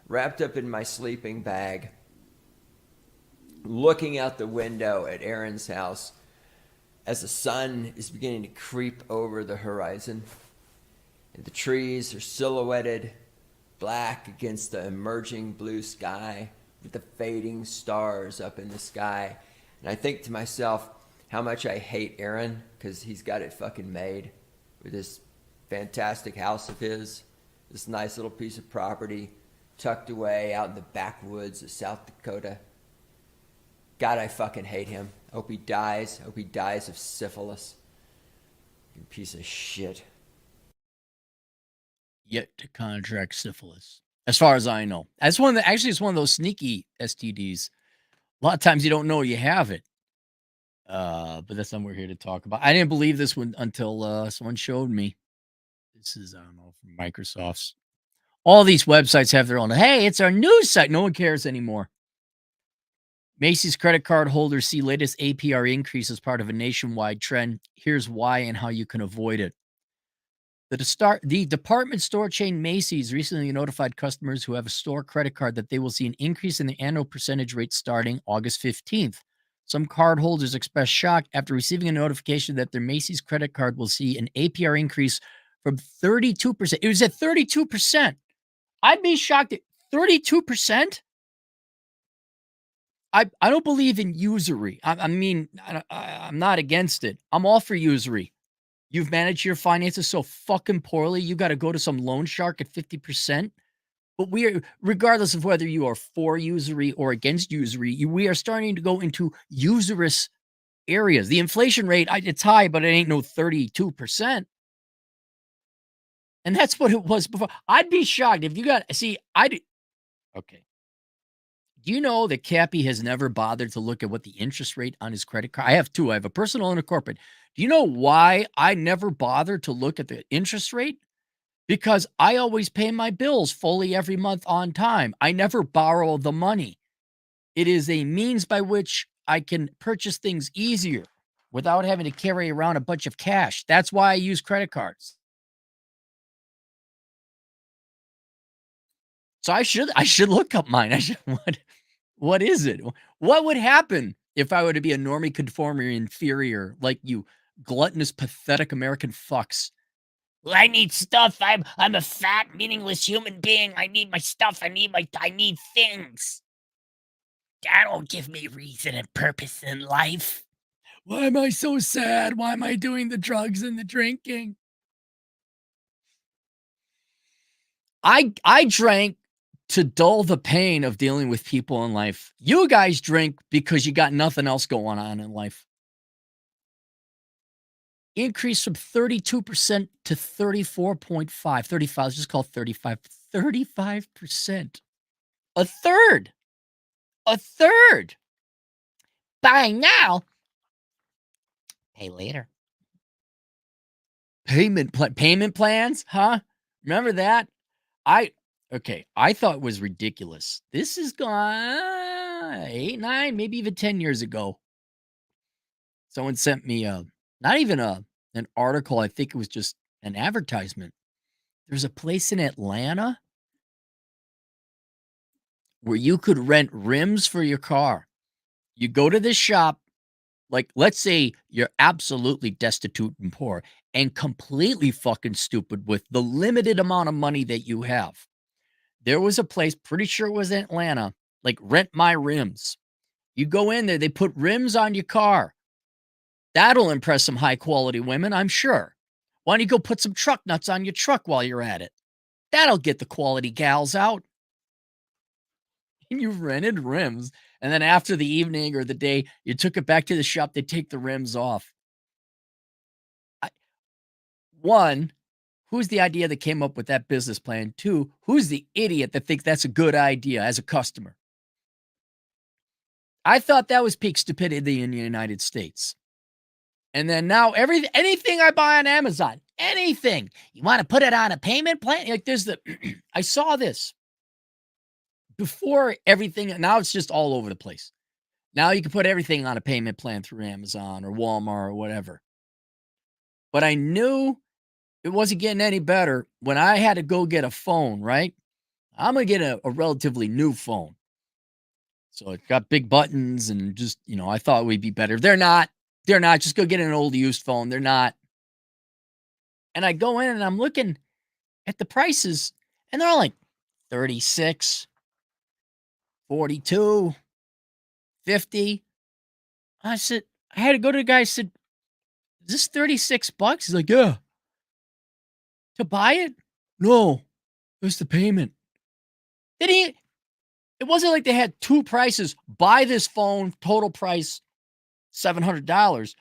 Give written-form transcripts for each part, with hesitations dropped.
wrapped up in my sleeping bag, looking out the window at Aaron's house as the sun is beginning to creep over the horizon. And the trees are silhouetted black against the emerging blue sky with the fading stars up in the sky. And I think to myself how much I hate Aaron because he's got it fucking made with this fantastic house of his, this nice little piece of property tucked away out in the backwoods of South Dakota. God, I fucking hate him. I hope he dies. I hope he dies of syphilis. You piece of shit. Yet to contract syphilis, as far as I know. That's one of the, actually, it's one of those sneaky STDs. A lot of times you don't know you have it. But that's something we're here to talk about. I didn't believe this one until someone showed me. This is, I don't know, from Microsoft's. All these websites have their own. Hey, it's our news site. No one cares anymore. Macy's credit card holders see latest APR increase as part of a nationwide trend. Here's why and how you can avoid it. The department store chain Macy's recently notified customers who have a store credit card that they will see an increase in the annual percentage rate starting August 15th. Some cardholders expressed shock after receiving a notification that their Macy's credit card will see an APR increase from 32%. It was at 32%. I'd be shocked at 32%. I don't believe in usury. I'm not against it. I'm all for usury. You've managed your finances so fucking poorly, you got to go to some loan shark at 50%. But regardless of whether you are for usury or against usury, we are starting to go into usurious areas. The inflation rate, it's high, but it ain't no 32%. And that's what it was before. I'd be shocked if you got, okay. Do you know that Cappy has never bothered to look at what the interest rate on his credit card? I have two. I have a personal and a corporate. Do you know why I never bother to look at the interest rate? Because I always pay my bills fully every month on time. I never borrow the money. It is a means by which I can purchase things easier without having to carry around a bunch of cash. That's why I use credit cards. So I should look up mine. What is it? What would happen if I were to be a normie conformer inferior like you gluttonous, pathetic American fucks? Well, I need stuff. I'm a fat, meaningless human being. I need my stuff. I need things. That'll give me reason and purpose in life. Why am I so sad? Why am I doing the drugs and the drinking? I drank to dull the pain of dealing with people in life. You guys drink because you got nothing else going on in life. Increase from 32% to 34.5. 35, let's just call it 35. 35%. A third. A third. Buy now. Pay later. Payment plans, huh? Remember that? I thought it was ridiculous. This is gone 8, 9, maybe even 10 years ago. Someone sent me not even an article. I think it was just an advertisement. There's a place in Atlanta where you could rent rims for your car. You go to this shop, like let's say you're absolutely destitute and poor and completely fucking stupid with the limited amount of money that you have. There was a place, pretty sure it was in Atlanta, like Rent My Rims. You go in there, they put rims on your car. That'll impress some high quality women, I'm sure. Why don't you go put some truck nuts on your truck while you're at it? That'll get the quality gals out. And you rented rims. And then after the evening or the day, you took it back to the shop, they take the rims off. One, who's the idea that came up with that business plan? Two, who's the idiot that thinks that's a good idea as a customer? I thought that was peak stupidity in the United States. And then now anything I buy on Amazon, anything, you want to put it on a payment plan? Like there's I saw this before everything. Now it's just all over the place. Now you can put everything on a payment plan through Amazon or Walmart or whatever. But I knew it wasn't getting any better when I had to go get a phone, right? I'm going to get a relatively new phone. So it got big buttons and just, I thought we'd be better. They're not. They're not. Just go get an old used phone. They're not. And I go in and I'm looking at the prices and they're all like 36, 42, 50. I said, I had to go to the guy. I said, is this $36? He's like, yeah. To buy it? No, it's the payment. Did he? It wasn't like they had two prices. Buy this phone, total price $700.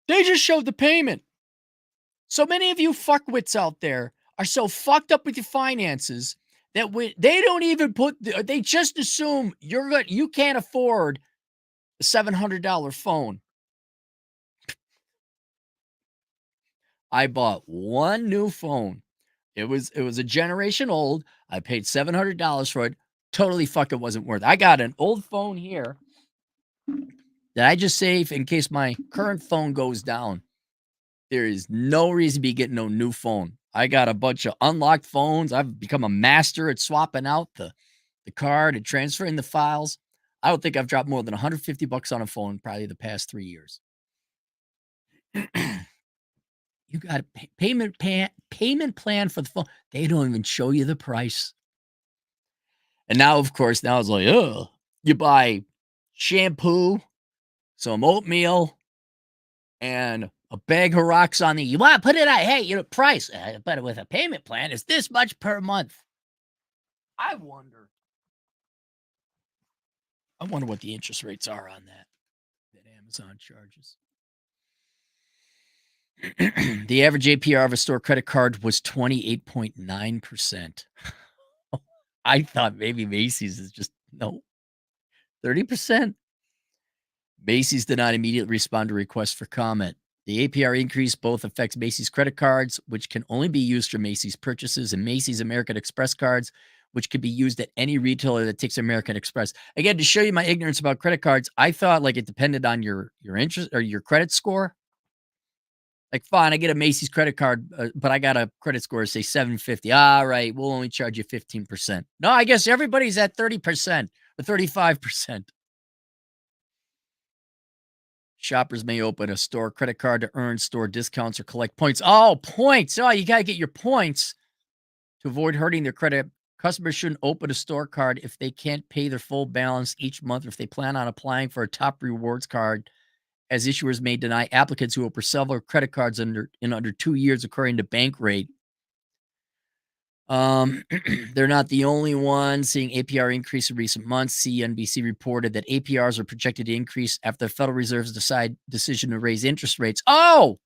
They just showed the payment. So many of you fuckwits out there are so fucked up with your finances that they don't even they just assume you can't afford a $700 phone. I bought one new phone. It was a generation old. I paid $700 for it. Totally fucking wasn't worth it. I got an old phone here that I just save in case my current phone goes down. There is no reason to be getting no new phone. I got a bunch of unlocked phones. I've become a master at swapping out the card and transferring the files. I don't think I've dropped more than $150 on a phone probably the past 3 years. You got a payment plan for the phone. They don't even show you the price. And now, of course, it's like, oh, you buy shampoo, some oatmeal, and a bag of rocks on the, you want to put it out, hey, price, but with a payment plan, it's this much per month. I wonder what the interest rates are on that Amazon charges. The average APR of a store credit card was 28.9%. I thought maybe Macy's is just, no, 30%. Macy's did not immediately respond to requests for comment. The APR increase both affects Macy's credit cards, which can only be used for Macy's purchases, and Macy's American Express cards, which can be used at any retailer that takes American Express. Again, to show you my ignorance about credit cards, I thought like it depended on your interest or your credit score. Like, fine, I get a Macy's credit card, but I got a credit score, say 750. All right, we'll only charge you 15%. No, I guess everybody's at 30% or 35%. Shoppers may open a store credit card to earn store discounts or collect points. Oh, points. Oh, you got to get your points to avoid hurting their credit. Customers shouldn't open a store card if they can't pay their full balance each month, or if they plan on applying for a top rewards card, as issuers may deny applicants who open several credit cards in under 2 years, according to Bankrate. They're not the only ones seeing APR increase in recent months. CNBC reported that APRs are projected to increase after the Federal Reserve's decision to raise interest rates. Oh,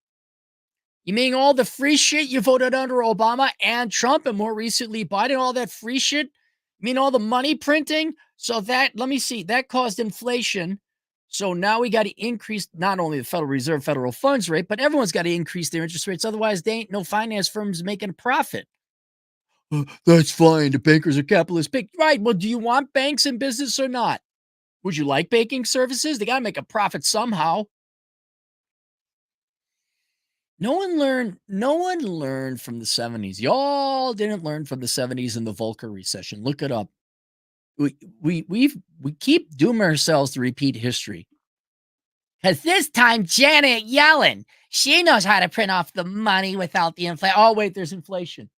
you mean all the free shit you voted under Obama and Trump, and more recently Biden, all that free shit? You mean all the money printing? So that, let me see, that caused inflation. So now we got to increase not only the Federal Reserve federal funds rate, but everyone's got to increase their interest rates. Otherwise, they ain't no finance firms making a profit. That's fine. The bankers are capitalist. Right. Well, do you want banks in business or not? Would you like banking services? They got to make a profit somehow. No one learned from the 70s. Y'all didn't learn from the 70s and the Volcker recession. Look it up. We keep dooming ourselves to repeat history. Because this time, Janet Yellen, she knows how to print off the money without the inflation. Oh, wait, there's inflation.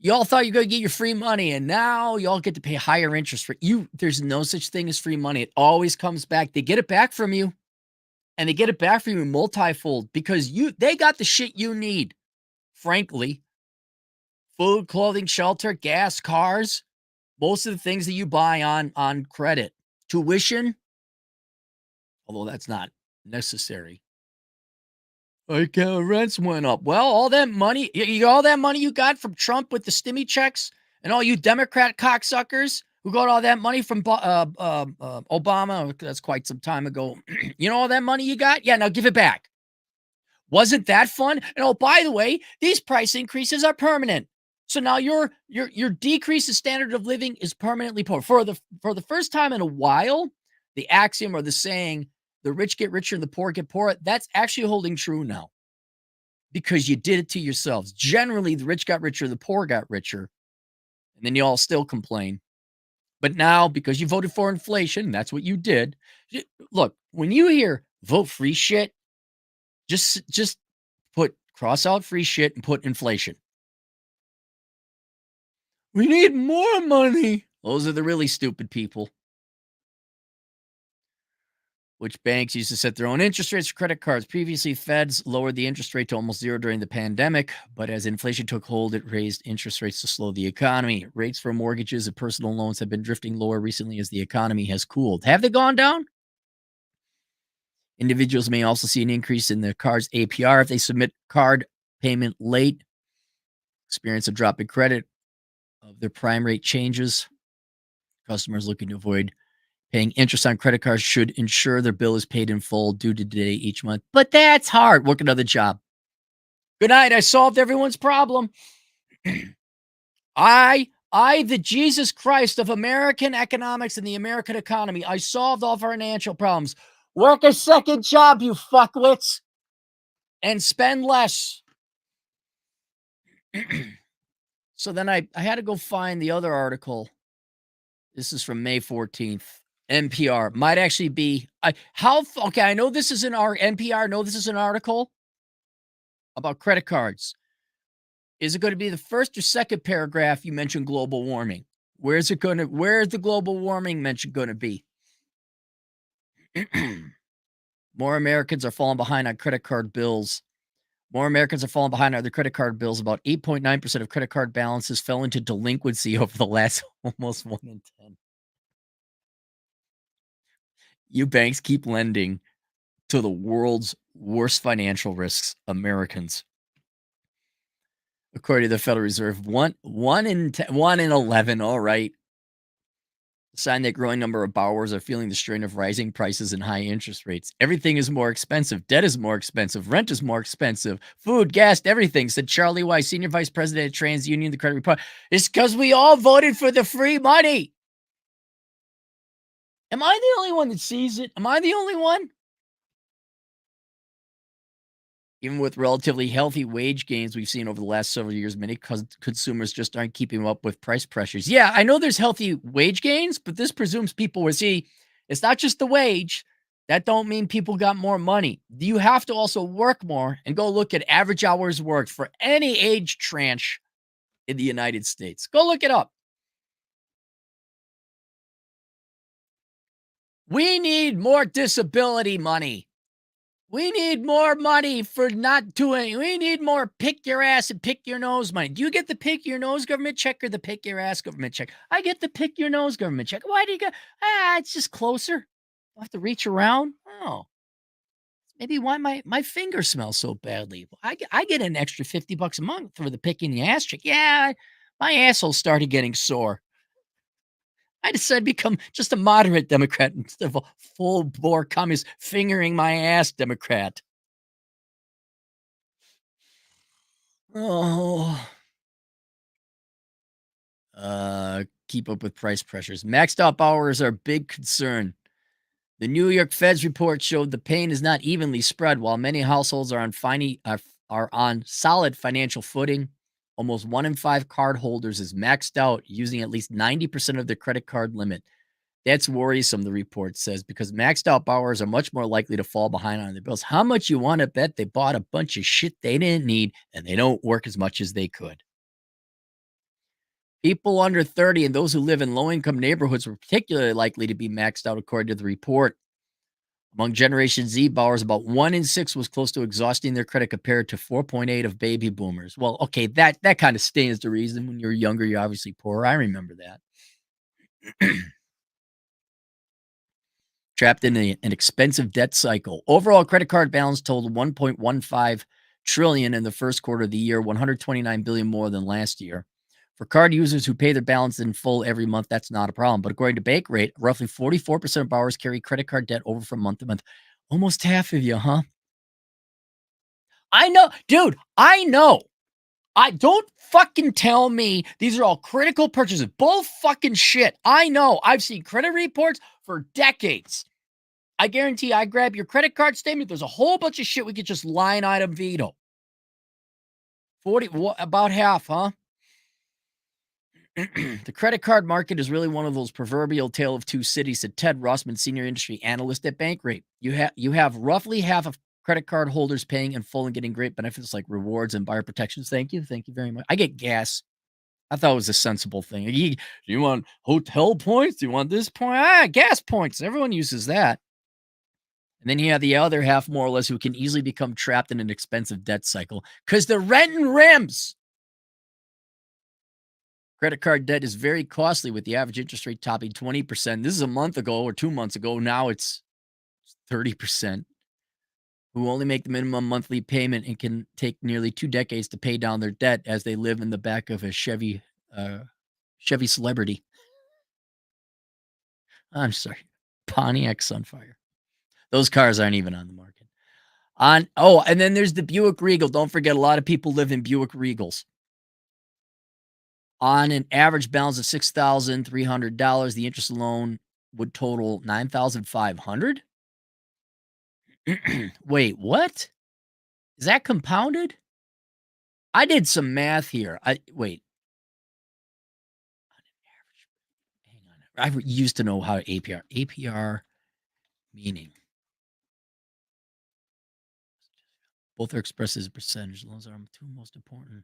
Y'all thought you were going to get your free money, and now y'all get to pay higher interest rate. There's no such thing as free money. It always comes back. They get it back from you, and they get it back from you multifold because they got the shit you need. Frankly, food, clothing, shelter, gas, cars, most of the things that you buy on credit. Tuition, although that's not necessary. Rents went up. Well, all that money you got from Trump with the stimmy checks, and all you Democrat cocksuckers who got all that money from Obama, that's quite some time ago. You know all that money you got? Yeah, now give it back. Wasn't that fun? And oh, by the way, these price increases are permanent. So now your decrease in standard of living is permanently poor. For the first time in a while, the axiom or the saying, the rich get richer and the poor get poorer, that's actually holding true now. because you did it to yourselves. Generally, the rich got richer, the poor got richer, and then you all still complain. But now, because you voted for inflation, that's what you did. Look, when you hear vote free shit, just put cross out free shit and put inflation. We need more money. Those are the really stupid people. Which banks used to set their own interest rates for credit cards. Previously, Feds lowered the interest rate to almost zero during the pandemic, but as inflation took hold, it raised interest rates to slow the economy. Rates for mortgages and personal loans have been drifting lower recently as the economy has cooled. Have they gone down? Individuals may also see an increase in the card's APR if they submit card payment late, experience a drop in credit of their prime rate changes. Customers looking to avoid paying interest on credit cards should ensure their bill is paid in full due to today each month. But that's hard. Work another job. Good night. I solved everyone's problem. I, the Jesus Christ of American economics and the American economy, I solved all financial problems. Work a second job, you fuckwits, and spend less. So then I had to go find the other article. This is from May 14th. NPR might actually be okay. I know this is an NPR. No, this is an article about credit cards. Is it going to be the first or second paragraph you mentioned global warming? Where's the global warming mention going to be? More Americans are falling behind on credit card bills. More Americans are falling behind on their credit card bills. About 8.9% of credit card balances fell into delinquency over the last almost 1 in 10. You banks keep lending to the world's worst financial risks, Americans. According to the Federal Reserve, one in 11, all right. A sign that growing number of borrowers are feeling the strain of rising prices and high interest rates. Everything is more expensive. Debt is more expensive. Rent is more expensive. Food, gas, everything, said Charlie Weiss, Senior Vice President at TransUnion, the credit report. It's because we all voted for the free money. Am I the only one that sees it? Am I the only one? Even with relatively healthy wage gains we've seen over the last several years, many consumers just aren't keeping up with price pressures. Yeah, I know there's healthy wage gains, but this presumes people will see it's not just the wage. That don't mean people got more money. You have to also work more and go look at average hours worked for any age tranche in the United States. Go look it up. We need more disability money. We need more money for not doing. We need more pick your ass and pick your nose money. Do you get the pick your nose government check or the pick your ass government check? I get the pick your nose government check. Why do you get? It's just closer. I have to reach around. Oh, maybe why my finger smells so badly. I get an extra $50 a month for the picking the ass check. Yeah, my asshole started getting sore. I decided to become just a moderate Democrat instead of a full-bore communist fingering my ass Democrat. Oh. Keep up with price pressures. Maxed out borrowers are a big concern. The New York Fed's report showed the pain is not evenly spread. While many households are on solid financial footing, almost 1 in 5 cardholders is maxed out, using at least 90% of their credit card limit. That's worrisome, the report says, because maxed out borrowers are much more likely to fall behind on their bills. How much you want to bet they bought a bunch of shit they didn't need and they don't work as much as they could? People under 30 and those who live in low-income neighborhoods were particularly likely to be maxed out, according to the report. Among Generation Z borrowers, about 1 in 6 was close to exhausting their credit compared to 4.8 of baby boomers. Well, okay, that kind of stands to reason. When you're younger, you're obviously poorer. I remember that. Trapped in an expensive debt cycle. Overall credit card balance totaled $1.15 trillion in the first quarter of the year, $129 billion more than last year. For card users who pay their balance in full every month, that's not a problem. But according to Bankrate, roughly 44% of borrowers carry credit card debt over from month to month. Almost half of you, huh? I know, dude, I know. I don't fucking tell me these are all critical purchases. Bull fucking shit. I know. I've seen credit reports for decades. I guarantee I grab your credit card statement. There's a whole bunch of shit we could just line item veto. About half, huh? The credit card market is really one of those proverbial tale of two cities, said Ted Russman, senior industry analyst at Bankrate. You have roughly half of credit card holders paying in full and getting great benefits like rewards and buyer protections. Thank you very much. I get gas. I thought it was a sensible thing. Do you want hotel points? Do you want this point? Gas points. Everyone uses that. And then you have the other half, more or less, who can easily become trapped in an expensive debt cycle because they're renting rims. Credit card debt is very costly, with the average interest rate topping 20%. This is a month ago or 2 months ago. Now it's 30%. Who only make the minimum monthly payment and can take nearly 2 decades to pay down their debt as they live in the back of a Chevy Celebrity. I'm sorry, Pontiac Sunfire. Those cars aren't even on the market. And then there's the Buick Regal. Don't forget, a lot of people live in Buick Regals. On an average balance of $6,300, the interest alone would total $9,500. Wait, what? Is that compounded? I did some math here. Wait. Hang on. I used to know how APR. APR meaning. Both are expressed as a percentage. Those are two most important.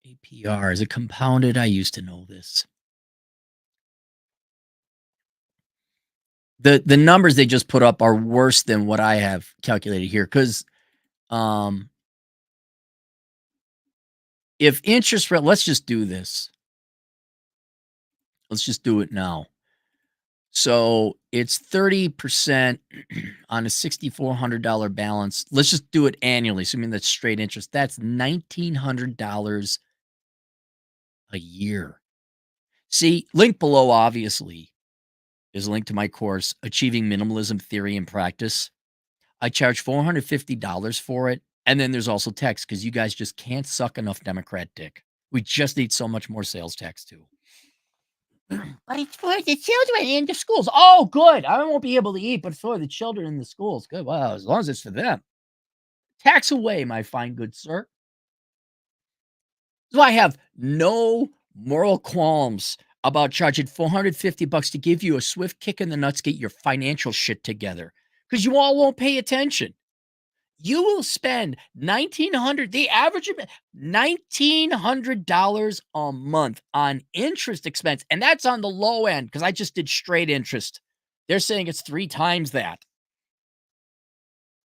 APR. Is it compounded? I used to know this. The numbers they just put up are worse than what I have calculated here, because if interest rate, let's just do this. Let's just do it now. So it's 30% on a $6,400 balance. Let's just do it annually, assuming that's straight interest. That's $1,900 a year. See, link below, obviously, is a link to my course, Achieving Minimalism Theory and Practice. I charge $450 for it. And then there's also tax, because you guys just can't suck enough Democrat dick. We just need so much more sales tax, too. But it's for the children in the schools. Oh, good. I won't be able to eat, but for the children in the schools. Good. Well, as long as it's for them. Tax away, my fine good sir. So I have no moral qualms about charging $450 to give you a swift kick in the nuts, get your financial shit together, because you all won't pay attention. You will spend $1,900, the average $1,900 a month on interest expense, and that's on the low end, because I just did straight interest. They're saying it's 3 times that.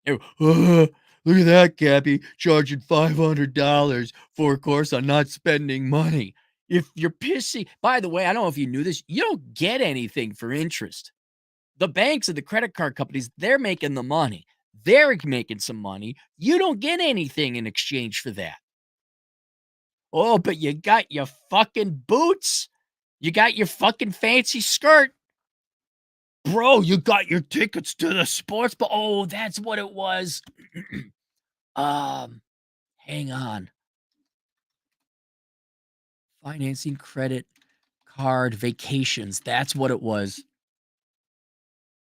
Look at that, Gabby, charging $500 for a course on not spending money. If you're pissy, by the way, I don't know if you knew this, you don't get anything for interest. The banks and the credit card companies, they're making the money. They're making some money. You don't get anything in exchange for that. Oh, but you got your fucking boots. You got your fucking fancy skirt. Bro, you got your tickets to the sports, but oh, that's what it was. Hang on. Financing, credit card, vacations. That's what it was.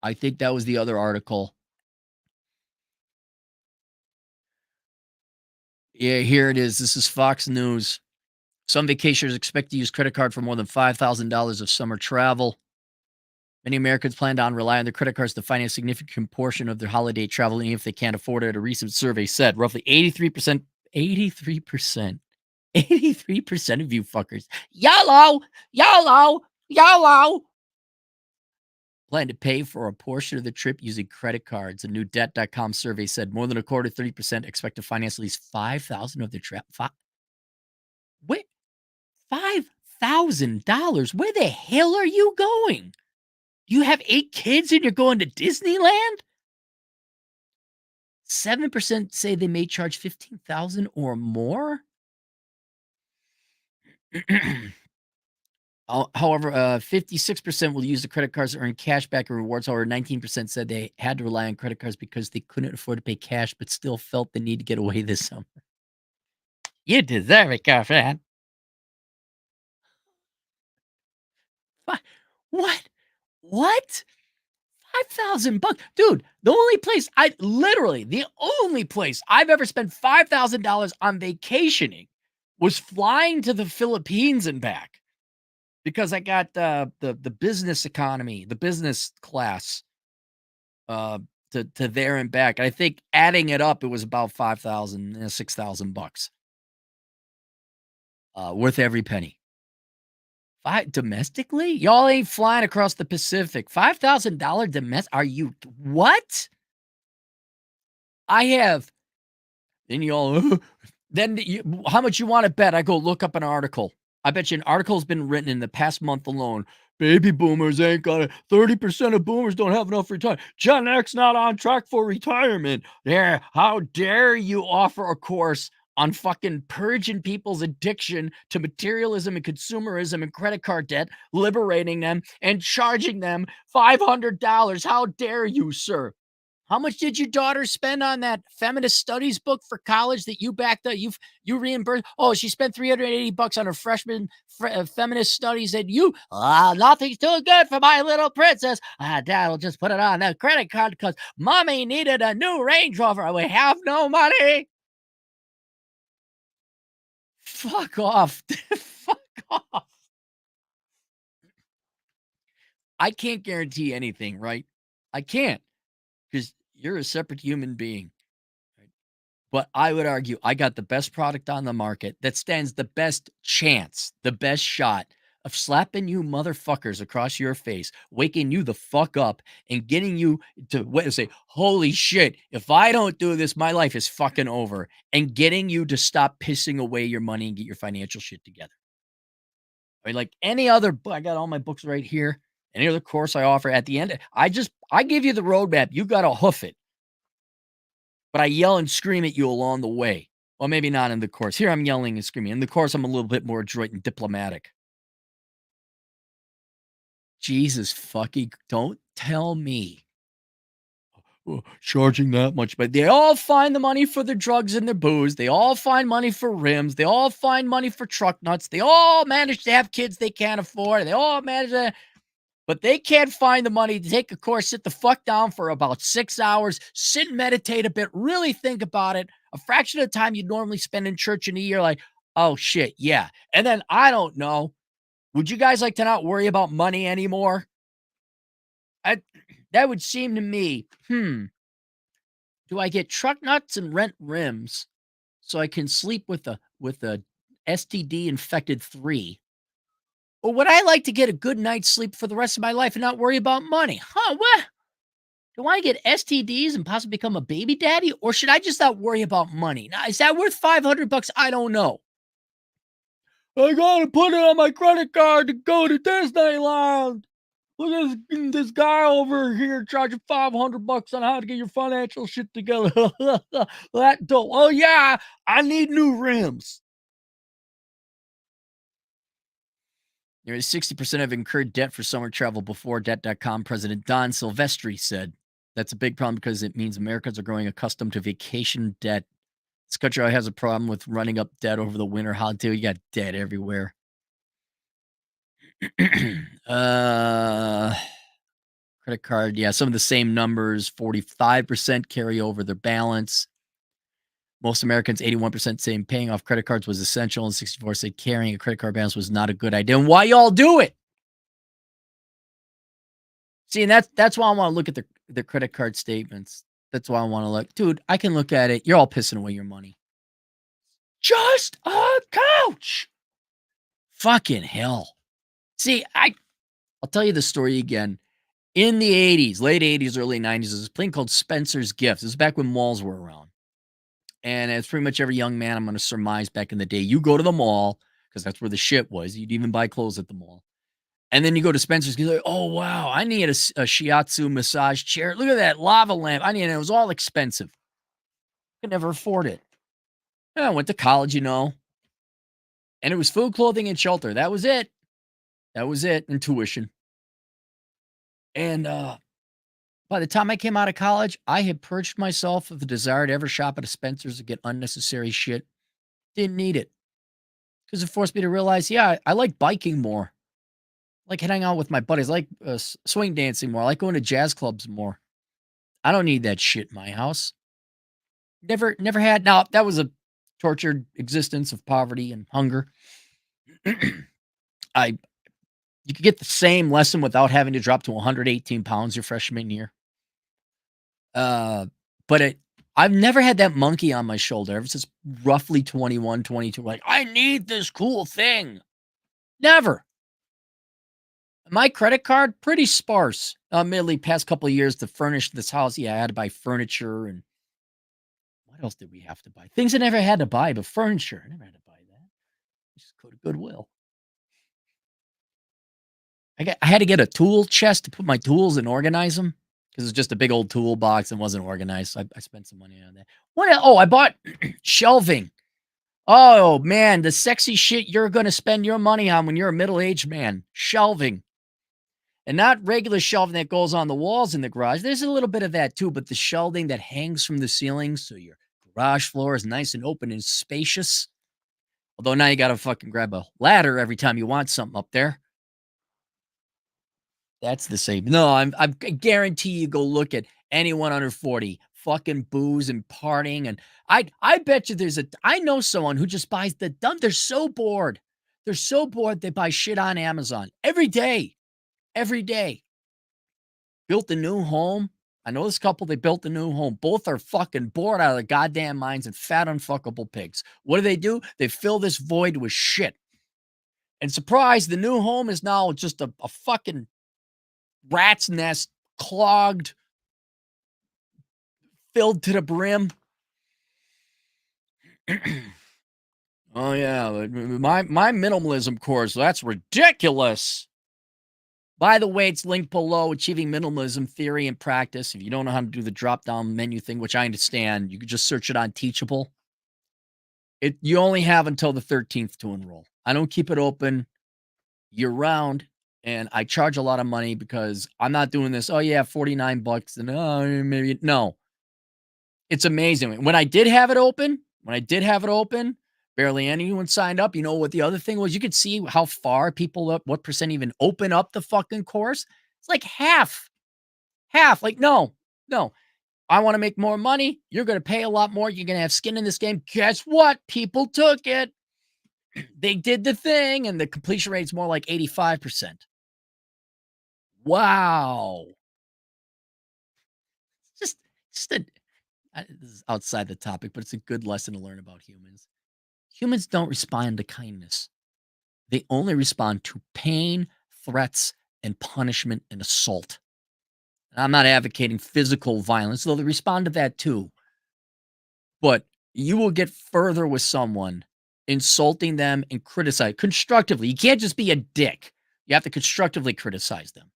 I think that was the other article. Yeah, here it is. This is Fox News. Some vacationers expect to use credit card for more than $5,000 of summer travel. Many Americans plan on rely on their credit cards to finance a significant portion of their holiday travel, even if they can't afford it. A recent survey said roughly 83% of you fuckers, YOLO, plan to pay for a portion of the trip using credit cards. A new Debt.com survey said more than a quarter, 30% expect to finance at least $5,000 of their trip. Wait, $5,000? Where the hell are you going? You have 8 kids and you're going to Disneyland? 7% say they may charge $15,000 or more. However, 56% will use the credit cards to earn cash back and rewards. However, 19% said they had to rely on credit cards because they couldn't afford to pay cash, but still felt the need to get away this summer. You deserve it, girlfriend. What? $5,000, dude. The only place I've ever spent $5,000 on vacationing was flying to the Philippines and back because I got the business economy, the business class, uh, to there and back. I think adding it up, it was about 5,000, $6,000, worth every penny. Domestically? Y'all ain't flying across the Pacific. $5,000 domestic? Are you what? I have. Then y'all. Then how much you want to bet? I go look up an article. I bet you an article's been written in the past month alone. Baby boomers ain't got it. 30% of boomers don't have enough retirement. Gen X not on track for retirement. Yeah, how dare you offer a course on fucking purging people's addiction to materialism and consumerism and credit card debt, liberating them and charging them $500. How dare you, sir? How much did your daughter spend on that feminist studies book for college that you backed up? You reimbursed? Oh, she spent $380 on her freshman feminist studies, and you, nothing's too good for my little princess. Dad will just put it on that credit card because mommy needed a new Range Rover. We have no money. Fuck off. Fuck off. I can't guarantee anything, right? I can't because you're a separate human being. But I would argue I got the best product on the market that stands the best chance, the best shot of slapping you motherfuckers across your face, waking you the fuck up, and getting you to say, holy shit, if I don't do this, my life is fucking over, and getting you to stop pissing away your money and get your financial shit together. I mean, like any other book, I got all my books right here. Any other course I offer at the end, I give you the roadmap. You got to hoof it. But I yell and scream at you along the way. Well, maybe not in the course. Here I'm yelling and screaming. In the course, I'm a little bit more adroit and diplomatic. Jesus fucking, don't tell me. Charging that much, but they all find the money for their drugs and their booze. They all find money for rims. They all find money for truck nuts. They all manage to have kids they can't afford. They all manage to, but they can't find the money to take a course, sit the fuck down for about 6 hours, sit and meditate a bit, really think about it. A fraction of the time you'd normally spend in church in a year, like, oh shit, yeah. And then I don't know. Would you guys like to not worry about money anymore? That would seem to me, do I get truck nuts and rent rims so I can sleep with a STD infected 3? Or would I like to get a good night's sleep for the rest of my life and not worry about money? What? Do I get STDs and possibly become a baby daddy? Or should I just not worry about money? Now, is that worth $500? I don't know. I gotta put it on my credit card to go to Disneyland. Look at this guy over here charging $500 on how to get your financial shit together. That dope. Oh yeah, I need new rims. Nearly 60% have incurred debt for summer travel before. Debt.com President Don Silvestri said that's a big problem because it means Americans are growing accustomed to vacation debt. This country has a problem with running up debt over the winter holiday. You got debt everywhere. Credit card, yeah, some of the same numbers. 45% carry over their balance. Most Americans, 81% saying paying off credit cards was essential, and 64 said carrying a credit card balance was not a good idea. And why y'all do it? See, and that's why I want to look at the credit card statements. That's why I want to look. Dude, I can look at it. You're all pissing away your money. Just a couch. Fucking hell. See, I'll tell you the story again. In the 80s, late 80s, early 90s, there's this thing called Spencer's Gifts. This is back when malls were around. And as pretty much every young man, I'm going to surmise back in the day, you go to the mall, because that's where the shit was. You'd even buy clothes at the mall. And then you go to Spencer's, you're like, oh, wow, I need a shiatsu massage chair. Look at that lava lamp. I need it. It was all expensive. Could never afford it. And I went to college, and it was food, clothing, and shelter. That was it. That was it. And tuition. And by the time I came out of college, I had purged myself of the desire to ever shop at a Spencer's to get unnecessary shit. Didn't need it. Because it forced me to realize, yeah, I like biking more. like hanging out with my buddies. I like swing dancing more. I like going to jazz clubs more. I don't need that shit in my house. Never had. Now that was a tortured existence of poverty and hunger. I You could get the same lesson without having to drop to 118 pounds your freshman year. But I've never had that monkey on my shoulder ever since roughly 21, 22. Like, I need this cool thing. Never. My credit card, pretty sparse. Admittedly, past couple of years to furnish this house, yeah, I had to buy furniture and what else did we have to buy? Things I never had to buy, but furniture. I never had to buy that. Just go to Goodwill. I had to get a tool chest to put my tools and organize them because it's just a big old toolbox and wasn't organized. So I spent some money on that. I bought shelving. Oh man, the sexy shit you're going to spend your money on when you're a middle-aged man. Shelving. And not regular shelving that goes on the walls in the garage. There's a little bit of that too, but the shelving that hangs from the ceiling so your garage floor is nice and open and spacious. Although now you got to fucking grab a ladder every time you want something up there. That's the same. No, I guarantee you go look at anyone under 40 fucking booze and partying. And I bet you I know someone who just buys the dumb. They're so bored. They're so bored they buy shit on Amazon every day. Every day. Built a new home. I know this couple, they built a new home. Both are fucking bored out of their goddamn minds and fat, unfuckable pigs. What do? They fill this void with shit. And surprise, the new home is now just a fucking rat's nest, clogged, filled to the brim. Oh yeah, my minimalism course, that's ridiculous. By the way, it's linked below, Achieving Minimalism Theory and Practice. If you don't know how to do the drop-down menu thing, which I understand, you could just search it on Teachable. You only have until the 13th to enroll. I don't keep it open year-round, and I charge a lot of money because I'm not doing this, oh yeah, $49 and maybe no. It's amazing. When I did have it open, barely anyone signed up. You know what the other thing was? You could see how far what percent even open up the fucking course. It's like half. Like, no. I want to make more money. You're going to pay a lot more. You're going to have skin in this game. Guess what? People took it. They did the thing, and the completion rate is more like 85%. Wow. Just this is outside the topic, but it's a good lesson to learn about humans. Humans don't respond to kindness. They only respond to pain, threats, and punishment and assault. And I'm not advocating physical violence, though they respond to that too. But you will get further with someone insulting them and criticize constructively. You can't just be a dick. You have to constructively criticize them.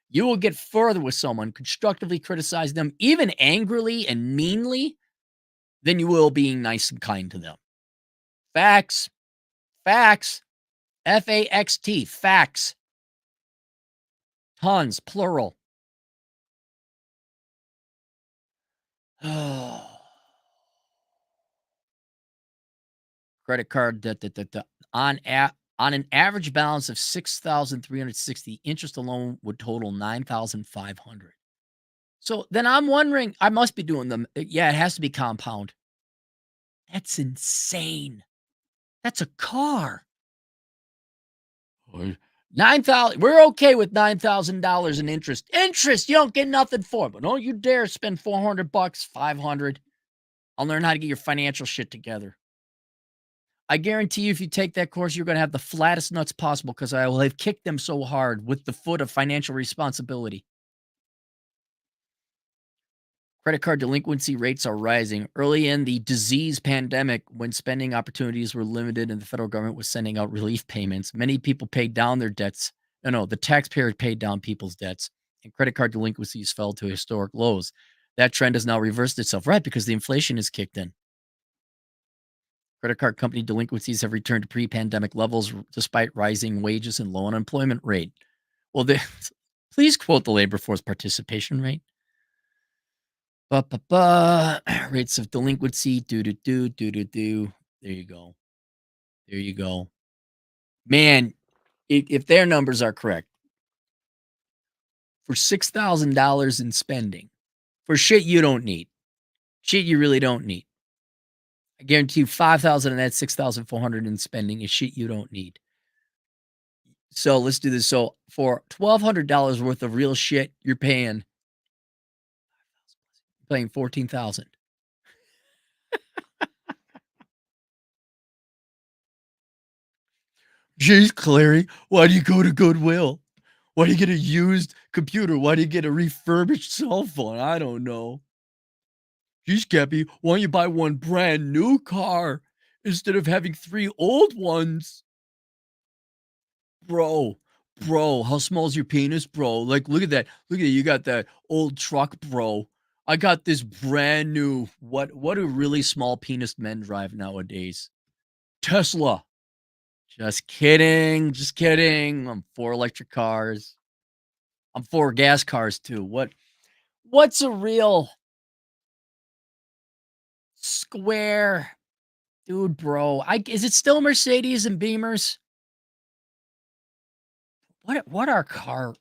You will get further with someone, constructively criticize them, even angrily and meanly, than you will being nice and kind to them. Facts. F-A-X-T. Facts. Tons, plural. Credit card debt. On an average balance of 6,360, interest alone would total 9,500. So then I'm wondering, I must be doing them. Yeah, it has to be compound. That's insane. That's a car. 9,000. We're okay with $9,000 in interest. Interest, you don't get nothing for it. But don't you dare spend $400, 500. I'll learn how to get your financial shit together. I guarantee you, if you take that course, you're going to have the flattest nuts possible because I will have kicked them so hard with the foot of financial responsibility. Credit card delinquency rates are rising. Early in the disease pandemic, when spending opportunities were limited and the federal government was sending out relief payments, many people paid down their debts. No, the taxpayer paid down people's debts, and credit card delinquencies fell to historic lows. That trend has now reversed itself, right? Because the inflation has kicked in. Credit card company delinquencies have returned to pre-pandemic levels despite rising wages and low unemployment rate. Well, please quote the labor force participation rate. Rates of delinquency. Do. There you go. Man, if their numbers are correct, for $6,000 in spending for shit you don't need. Shit you really don't need. I guarantee you 5,000 of that 6,400 in spending is shit you don't need. So let's do this. So for $1,200 worth of real shit, you're paying 14,000. Jeez, Clary, why do you go to Goodwill? Why do you get a used computer? Why do you get a refurbished cell phone? I don't know. Jeez, Cappy, why don't you buy one brand new car instead of having 3 old ones? Bro, how small is your penis, bro? Like, look at that. Look at it. You got that old truck, bro. I got this brand new. What do really small penis men drive nowadays? Tesla. Just kidding. Just kidding. I'm for electric cars. I'm for gas cars too. What's a real square dude, bro? Is it still Mercedes and Beamers? What are car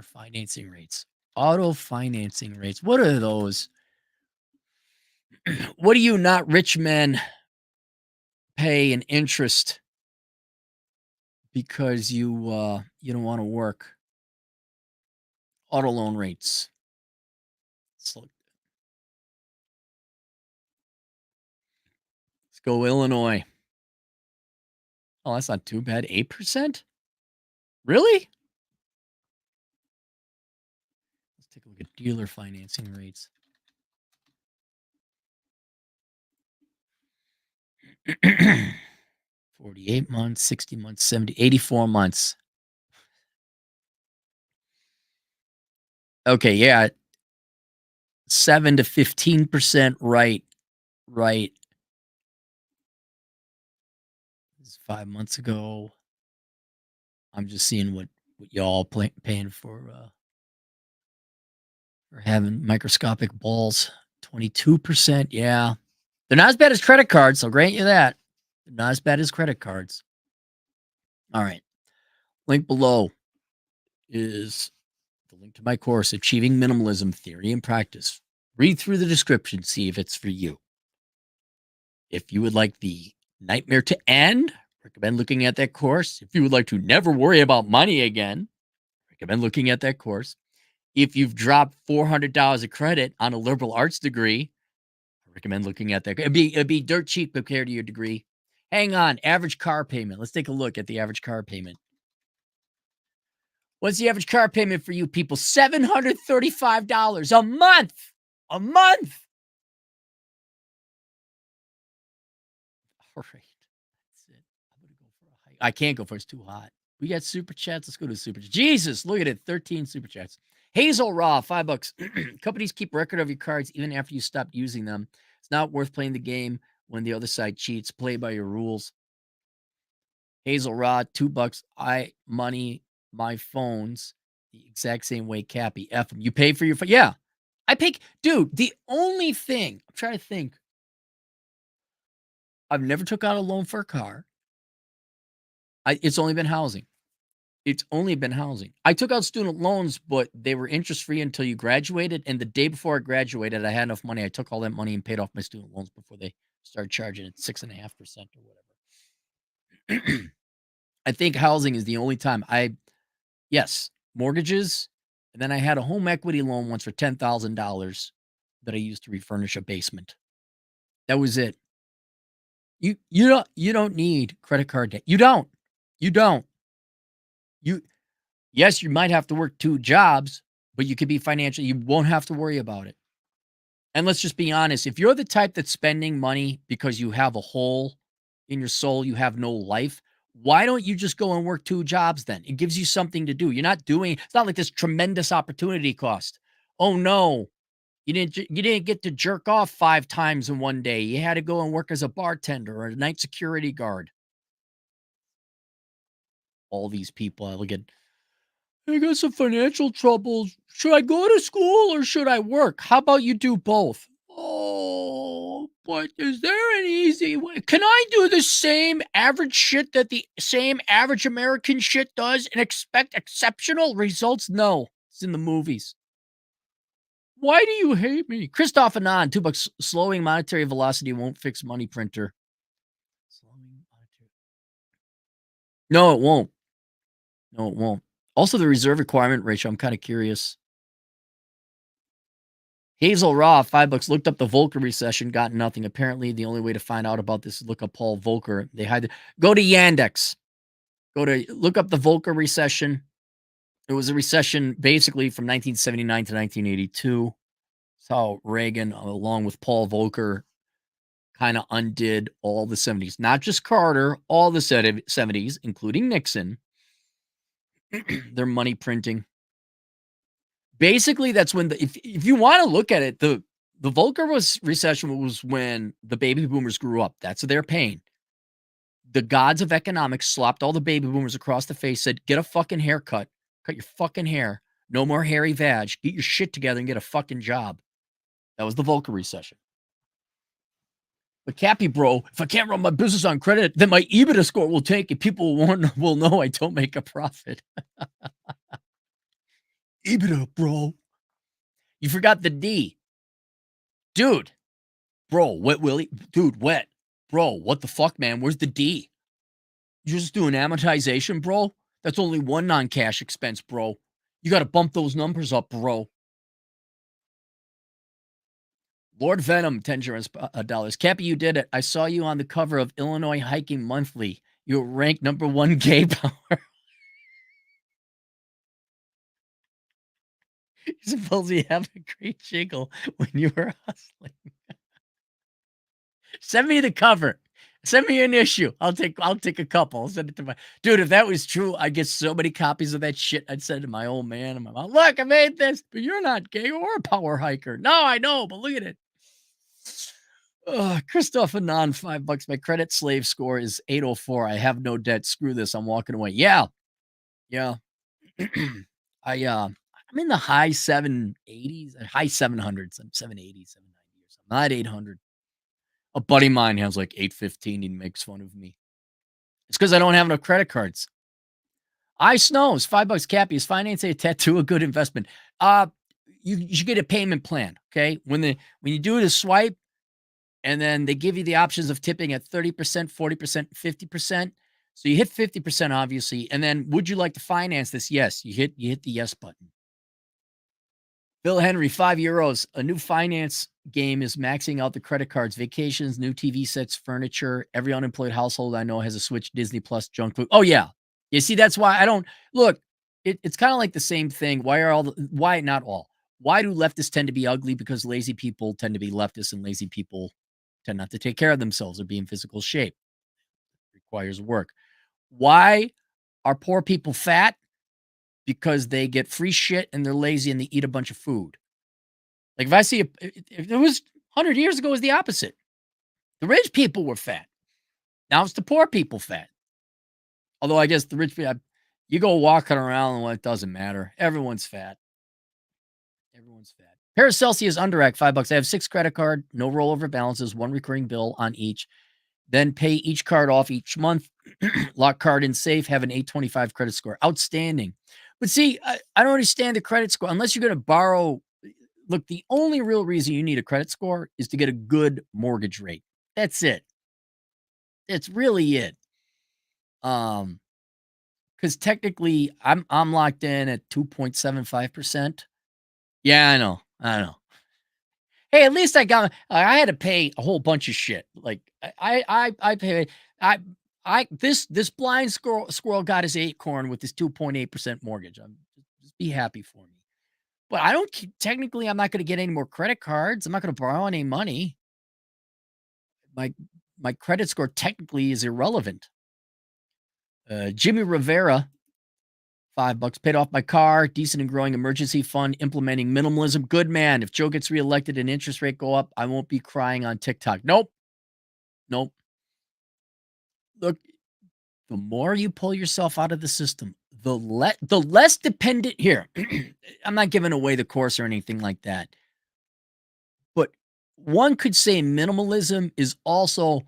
financing rates? Auto financing rates. What are those? What do you not rich men pay in interest because you don't want to work? Auto loan rates. Let's go Illinois. Oh, that's not too bad. 8%? Really? Let's take a look at dealer financing rates. 48 months, 60 months, 70, 84 months. Okay, yeah. 7 to 15% right. This is 5 months ago. I'm just seeing what y'all paying for having microscopic balls. 22%. Yeah. They're not as bad as credit cards. I'll grant you that. They're not as bad as credit cards. All right. Link below is the link to my course, Achieving Minimalism Theory and Practice. Read through the description, see if it's for you. If you would like the nightmare to end, recommend looking at that course. If you would like to never worry about money again, recommend looking at that course. If you've dropped $400 of credit on a liberal arts degree, I recommend looking at that. It'd be dirt cheap compared to your degree. Hang on, average car payment. Let's take a look at the average car payment. What's the average car payment for you people? $735 a month. A month. All right. That's it. I'm going to go for a hike. I can't go for it. It's too hot. We got super chats. Let's go to super chats. Jesus, look at it. 13 super chats. Hazel Raw, $5. Companies keep record of your cards even after you stop using them. It's not worth playing the game when the other side cheats. Play by your rules. Hazel Raw, $2. Money, my phones the exact same way. Cappy, F them. You pay for your phone. Yeah. I pay. Dude, the only thing, I'm trying to think. I've never took out a loan for a car. It's only been housing. It's only been housing. I took out student loans, but they were interest-free until you graduated. And the day before I graduated, I had enough money. I took all that money and paid off my student loans before they started charging it 6.5% or whatever. I think housing is the only time yes, mortgages. And then I had a home equity loan once for $10,000 that I used to refurnish a basement. That was it. You don't need credit card debt. You don't. Yes, you might have to work 2 jobs, but you could be financially, you won't have to worry about it. And let's just be honest, if you're the type that's spending money because you have a hole in your soul, you have no life, why don't you just go and work 2 jobs then? It gives you something to do. You're not doing, it's not like this tremendous opportunity cost. Oh no, you didn't get to jerk off 5 times in one day. You had to go and work as a bartender or a night security guard. All these people, I look at, I got some financial troubles. Should I go to school or should I work? How about you do both? Oh, but is there an easy way? Can I do the same average shit that the same average American shit does and expect exceptional results? No. It's in the movies. Why do you hate me? Christoph Anand, $2. Slowing monetary velocity won't fix money printer. Slowing monetary. No, it won't. No, it won't. Also, the reserve requirement ratio, I'm kind of curious. Hazel Raw, $5. Looked up the Volcker recession, got nothing. Apparently, the only way to find out about this is look up Paul Volcker. They had to go to Yandex. Look up the Volcker recession. It was a recession basically from 1979 to 1982. That's how Reagan, along with Paul Volcker, kind of undid all the 70s. Not just Carter, all the 70s, including Nixon. Their money printing. Basically, that's when if you want to look at it, the Volcker recession was when the baby boomers grew up. That's their pain. The gods of economics slapped all the baby boomers across the face, said, get a fucking haircut, cut your fucking hair, no more hairy vag, get your shit together and get a fucking job. That was the Volcker recession. But Cappy, bro, if I can't run my business on credit, then my EBITDA score will tank and people will know I don't make a profit. EBITDA, bro. You forgot the D. Dude. Bro, wet Willie. Dude, wet. Bro, what the fuck, man? Where's the D? You're just doing amortization, bro? That's only one non-cash expense, bro. You got to bump those numbers up, bro. Lord Venom, $10. Cappy, you did it. I saw you on the cover of Illinois Hiking Monthly. You were ranked #1 gay power. You supposedly have a great jiggle when you were hustling. Send me the cover. Send me an issue. I'll take a couple. I'll send it to my dude. If that was true, I'd get so many copies of that shit. I'd send it to my old man and my mom. Look, I made this, but you're not gay or a power hiker. No, I know, but look at it. Christoph Anand, $5. My credit slave score is 804. I have no debt. Screw this. I'm walking away. Yeah. I'm in the high 780s, high 700s. I'm 780, 790 or something. Not 800. A buddy of mine has like 815. He makes fun of me. It's because I don't have enough credit cards. Ice Snows, $5. Cappy, is financing a tattoo a good investment? You should get a payment plan. Okay. When you do the swipe, and then they give you the options of tipping at 30%, 40%, 50%. So you hit 50%, obviously. And then would you like to finance this? Yes. You hit the yes button. Bill Henry, €5. A new finance game is maxing out the credit cards, vacations, new TV sets, furniture. Every unemployed household I know has a Switch, Disney Plus, junk food. Oh, yeah. You see, that's why I don't look. It's kind of like the same thing. Why not all? Why do leftists tend to be ugly? Because lazy people tend to be leftists, and lazy people tend not to take care of themselves or be in physical shape. It requires work. Why are poor people fat? Because they get free shit and they're lazy and they eat a bunch of food. Like if I see, if it was 100 years ago, it was the opposite. The rich people were fat. Now it's the poor people fat. Although I guess the rich people, you go walking around and it doesn't matter. Everyone's fat. Everyone's fat. Paracelsius Underact, $5. I have 6 credit card, no rollover balances, 1 recurring bill on each. Then pay each card off each month. Lock card in safe, have an 825 credit score. Outstanding. But see, I don't understand the credit score. Unless you're going to borrow. Look, the only real reason you need a credit score is to get a good mortgage rate. That's it. That's really it. Because technically I'm locked in at 2.75%. Yeah, I know. Hey, at least I had to pay a whole bunch of shit. Like I paid this blind squirrel got his acorn with his 2.8% mortgage. Just be happy for me. But I don't technically I'm not going to get any more credit cards. I'm not going to borrow any money. My credit score technically is irrelevant. Jimmy Rivera, $5, paid off my car, decent and growing emergency fund, implementing minimalism. Good man. If Joe gets reelected and interest rate go up, I won't be crying on TikTok. Nope. Look, the more you pull yourself out of the system, the less dependent here. I'm not giving away the course or anything like that. But one could say minimalism is also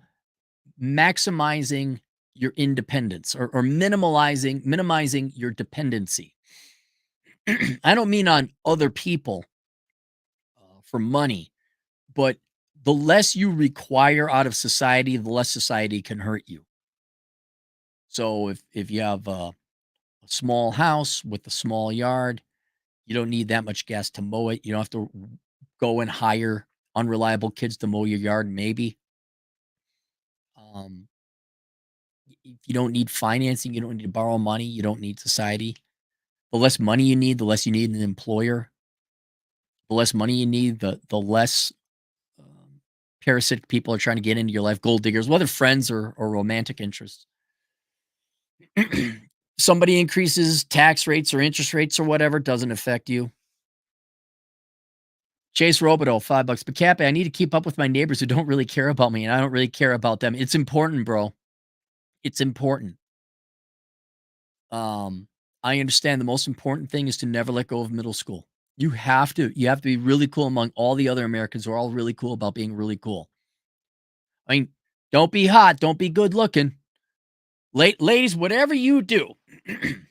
maximizing your independence or minimizing your dependency. I don't mean on other people for money, but the less you require out of society, the less society can hurt you. So if you have a small house with a small yard, you don't need that much gas to mow it. You don't have to go and hire unreliable kids to mow your yard, maybe. Um, you don't need financing. You don't need to borrow money. You don't need society. The less money you need, the less you need an employer. The less money you need, the less um, parasitic people are trying to get into your life, gold diggers, whether friends or romantic interests. Somebody increases tax rates or interest rates or whatever, doesn't affect you. Chase Robidoux, $5. But Cappy, I need to keep up with my neighbors who don't really care about me, and I don't really care about them. It's important, bro. It's important. Um, I understand the most important thing is to never let go of middle school. You have to. You have to be really cool among all the other Americans who are all really cool about being really cool. I mean, don't be hot, don't be good looking. Ladies, whatever you do,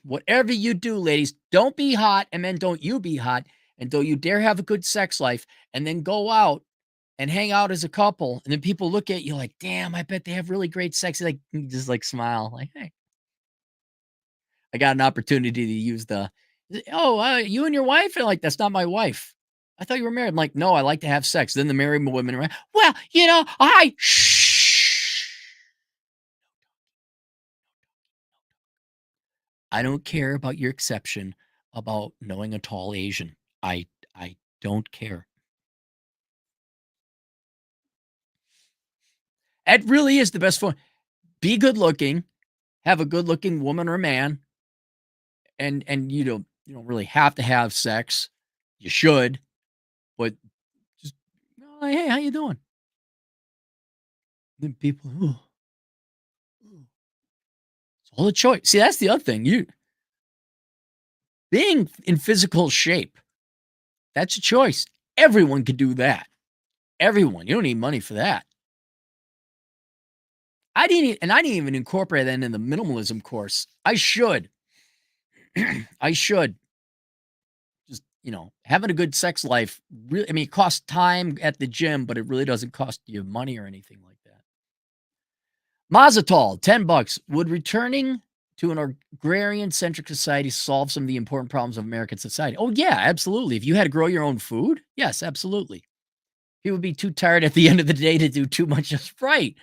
whatever you do, ladies, don't be hot, and men, don't you be hot, and don't you dare have a good sex life, and then go out and hang out as a couple, and then people look at you like, "Damn, I bet they have really great sex." Like, you just like smile, like, "Hey, I got an opportunity to use the, oh, you and your wife?" And like, "That's not my wife. I thought you were married." I'm like, "No, I like to have sex." Then the married women are, "Well, I shh. I don't care about your exception about knowing a tall Asian. I don't care." It really is the best form. Be good looking, have a good looking woman or man, and you don't really have to have sex. You should, but just, "Oh, hey, how you doing?" Then people, "Oh, oh." It's all a choice. See, that's the other thing. You being in physical shape, that's a choice. Everyone could do that. Everyone. You don't need money for that. I didn't even incorporate that in the minimalism course. I should. I should. Just, having a good sex life, really, I mean, it costs time at the gym, but it really doesn't cost you money or anything like that. Mazatol, $10. Would returning to an agrarian centric society solve some of the important problems of American society? Oh, yeah, absolutely. If you had to grow your own food, yes, absolutely. People would be too tired at the end of the day to do too much just right.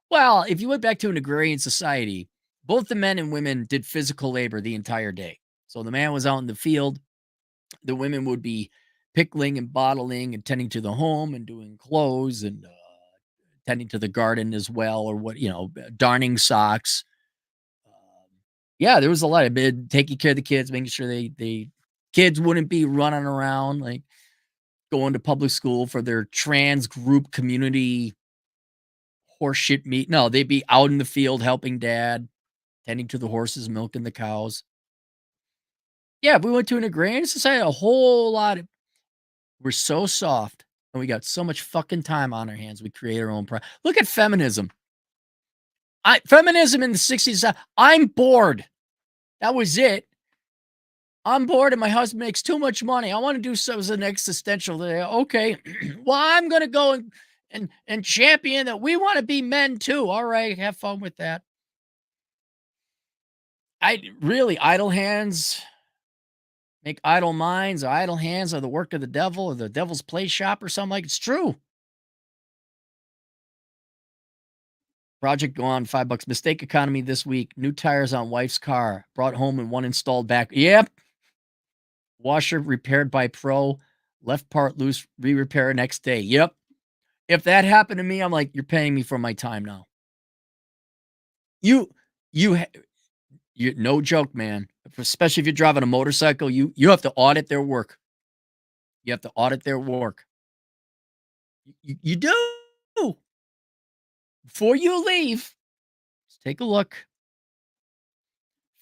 Well, if you went back to an agrarian society, both the men and women did physical labor the entire day. So the man was out in the field, the women would be pickling and bottling and tending to the home and doing clothes and tending to the garden as well, or darning socks. Yeah, there was a lot of taking care of the kids, making sure they kids wouldn't be running around like going to public school for their trans group community horseshit meet. No, they'd be out in the field helping dad, tending to the horses, milking the cows. Yeah, if we went to an agrarian society, a whole lot of we're so soft and we got so much fucking time on our hands. We create our own look at feminism. Feminism in the 60s. I'm bored. That was it. I'm bored and my husband makes too much money. I want to do something existential today. Okay. Well, I'm gonna go and champion that we want to be men too. All right, have fun with that. I really idle hands make idle minds, or idle hands are the work of the devil, or the devil's play shop, or something like it's true. Project Go On, $5. Mistake economy this week. New tires on wife's car. Brought home and one installed back. Yep. Washer repaired by pro. Left part loose. Re-repair next day. Yep. If that happened to me, I'm like, you're paying me for my time now. You, you, you. No joke, man. Especially if you're driving a motorcycle, you have to audit their work. You have to audit their work. You do. Before you leave, let's take a look.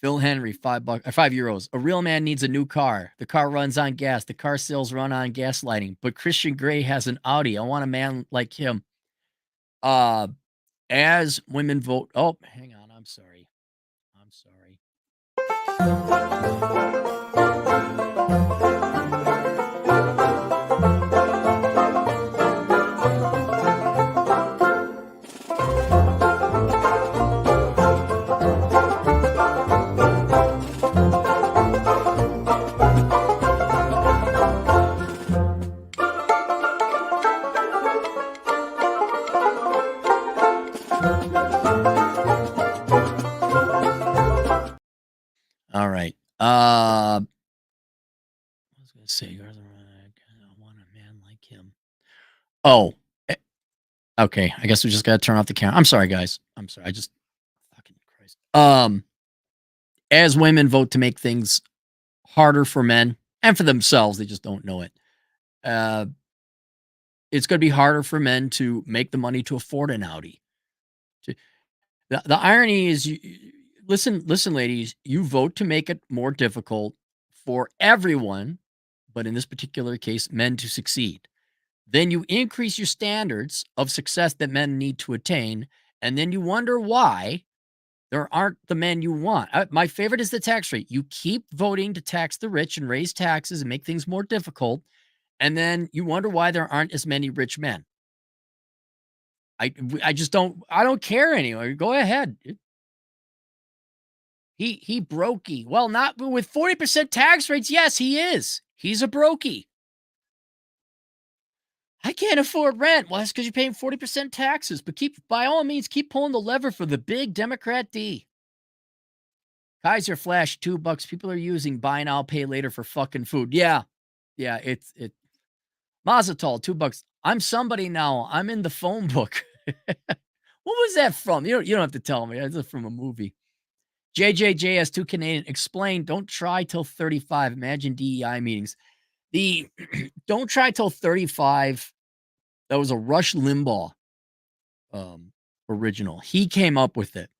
Phil Henry, $5, €5. A real man needs a new car. The car runs on gas. The car sales run on gaslighting. But Christian Grey has an Audi. I want a man like him. As women vote. Oh, hang on. I'm sorry. All right. I was gonna say, I want a man like him. Oh, okay. I guess we just gotta turn off the camera. I'm sorry, guys. I'm sorry. I just fucking Christ. As women vote to make things harder for men and for themselves, they just don't know it. Uh, it's going to be harder for men to make the money to afford an Audi. The irony is, listen, ladies, you vote to make it more difficult for everyone, but in this particular case, men to succeed. Then you increase your standards of success that men need to attain, and then you wonder why there aren't the men you want. My favorite is the tax rate. You keep voting to tax the rich and raise taxes and make things more difficult, and then you wonder why there aren't as many rich men. I just don't care anymore. Go ahead. He brokey. Well, not with 40% tax rates. Yes, he is. He's a brokey. I can't afford rent. Well, that's because you're paying 40% taxes. But by all means, keep pulling the lever for the big Democrat D. Kaiser Flash, $2. People are using buy now, pay later for fucking food. Yeah. Yeah, it. Mazatol, $2. I'm somebody now. I'm in the phone book. What was that from? You don't have to tell me. It's from a movie. JJJS2 Canadian. Explain. Don't try till 35. Imagine DEI meetings. The don't try till 35. That was a Rush Limbaugh original. He came up with it.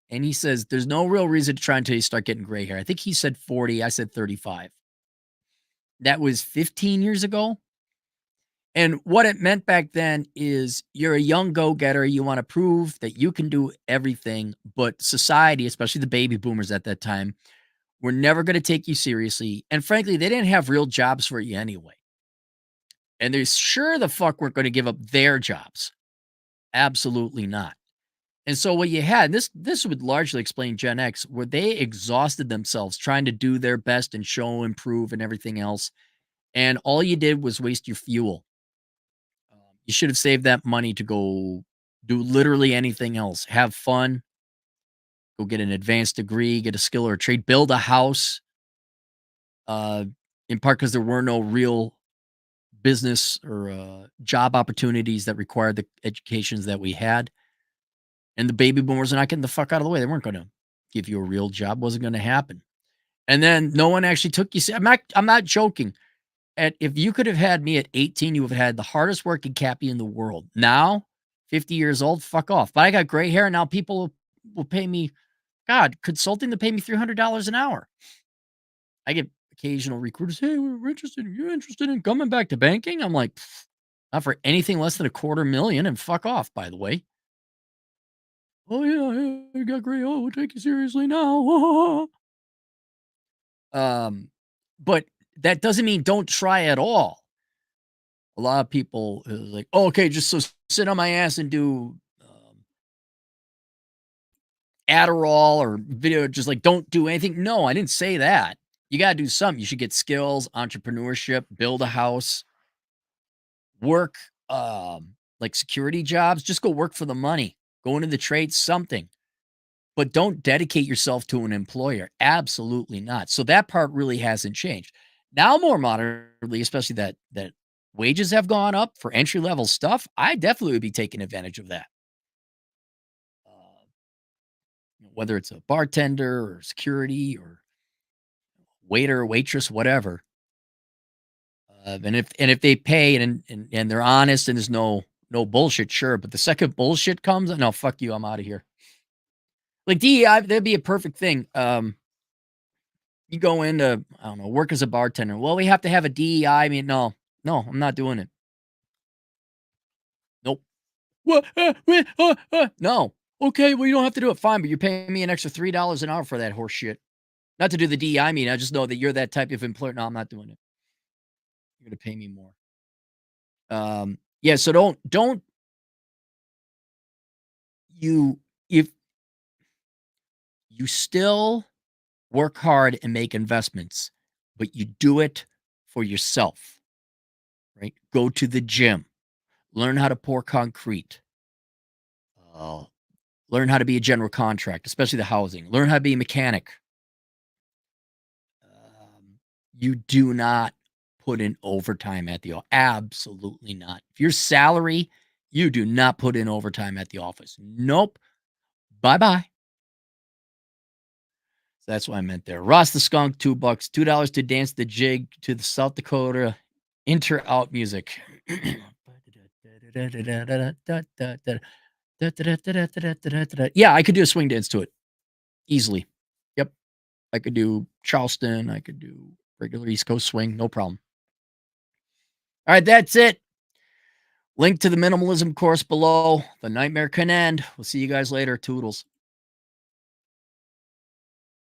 And he says there's no real reason to try until you start getting gray hair. I think he said 40. I said 35. That was 15 years ago. And what it meant back then is you're a young go-getter. You want to prove that you can do everything. But society, especially the baby boomers at that time, were never going to take you seriously. And frankly, they didn't have real jobs for you anyway. And they sure the fuck weren't going to give up their jobs. Absolutely not. And so what you had, this would largely explain Gen X, where they exhausted themselves trying to do their best and show, improve, and everything else. And all you did was waste your fuel. You should have saved that money to go do literally anything else. Have fun. Go get an advanced degree, get a skill or a trade, build a house. In part because there were no real business or job opportunities that required the educations that we had. And the baby boomers are not getting the fuck out of the way. They weren't going to give you a real job. Wasn't going to happen. And then no one actually took you. I'm not joking. If you could have had me at 18, you would have had the hardest working cappy in the world. Now, 50 years old, fuck off. But I got gray hair, and now people will pay me, God, consulting to pay me $300 an hour. I get occasional recruiters, hey, we're interested. You're interested in coming back to banking? I'm like, not for anything less than $250,000, and fuck off, by the way. Oh, yeah, you got gray. Oh, we'll take you seriously now. But that doesn't mean don't try at all. A lot of people are like, oh, okay, just so sit on my ass and do Adderall or video, just like don't do anything. No, I didn't say that. You got to do something. You should get skills, entrepreneurship, build a house, work like security jobs. Just go work for the money. Go into the trade, something. But don't dedicate yourself to an employer. Absolutely not. So that part really hasn't changed. Now, more modernly, especially that wages have gone up for entry level stuff, I definitely would be taking advantage of that. Whether it's a bartender or security or waiter, waitress, whatever. And if they pay and they're honest and there's no bullshit, sure. But the second bullshit comes, no, fuck you, I'm out of here. Like DEI, that'd be a perfect thing. You go into, I don't know, work as a bartender. Well, we have to have a DEI. I mean, no, I'm not doing it. Nope. What? No. Okay, well, you don't have to do it. Fine, but you're paying me an extra $3 an hour for that horse shit. Not to do the DEI meeting. I just know that you're that type of employer. No, I'm not doing it. You're gonna pay me more. Yeah. So don't you if you still work hard and make investments, but you do it for yourself, right? Go to the gym, learn how to pour concrete, uh, learn how to be a general contractor, especially the housing, learn how to be a mechanic, You do not put in overtime at the office. Absolutely not. If your salary, you do not put in overtime at the office. Nope. Bye-bye. So that's what I meant there. Ross the Skunk, $2. $2 to dance the jig to the South Dakota inter out music. Yeah, I could do a swing dance to it easily. Yep. I could do Charleston. I could do regular East Coast swing. No problem. All right, that's it. Link to the minimalism course below. The nightmare can end. We'll see you guys later. Toodles.